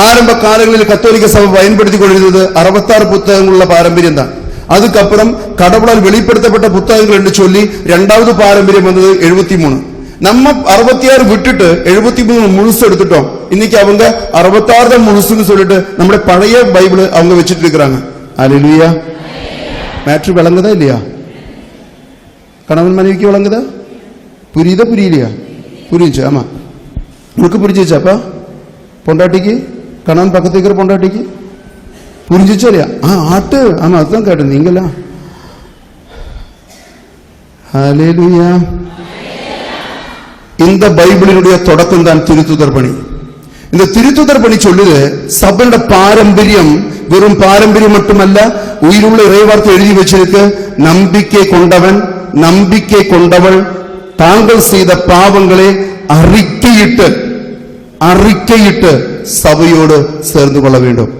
ஆரம்ப காலங்களில் கத்தோலிக்க சபை பயன்படுத்திக் கொண்டிருந்தது 66 புத்தகங்களுள்ள பாரம்பரியம் தான். அதுக்கப்புறம் கடவுளால் வெளிப்படுத்தப்பட்ட புத்தகங்கள் என்று சொல்லி இரண்டாவது பாரம்பரியம் வந்தது 73. நம்ம 66 விட்டுட்டு 73 முழுசு எடுத்துட்டோம். இன்னைக்கு அவங்க 66 தான் முழுசுன்னு சொல்லிட்டு நம்முடைய பழைய பைபிள் அவங்க வச்சுட்டு இருக்கிறாங்க. அல்லேலூயா. மேட்ரு விளங்குதா இல்லையா? கணவன் மனைவிக்கு விளங்குதா? புரியுதா புரியலையா? புரியுச்சு. ஆமா, உனக்கு புரிஞ்சிச்சாப்பா? பொண்டாட்டிக்கு, கணவன் பக்கத்து இருக்கிற பொண்டாட்டிக்கு புரிஞ்சிச்சா இல்லையா? ஆட்டு. ஆமா, அதுதான் கேட்டு நீங்களா. ஹல்லேலூயா. இந்த பைபிளினுடைய தொடக்கம் தான் திருத்துதர் பணி. இந்த திருத்துதர் பணி சொல்லுது, சபையோட பாரம்பரியம் வெறும் பாரம்பரியம் மட்டுமல்ல, உயிருள்ள இறைவார்த்தை எழுதி வச்சிருக்க, நம்பிக்கை கொண்டவன் நம்பிக்கை கொண்டவள் தாங்கள் செய்த பாவங்களை அறிக்கையிட்டு சபையோடு சேர்ந்து கொள்ள வேண்டும்.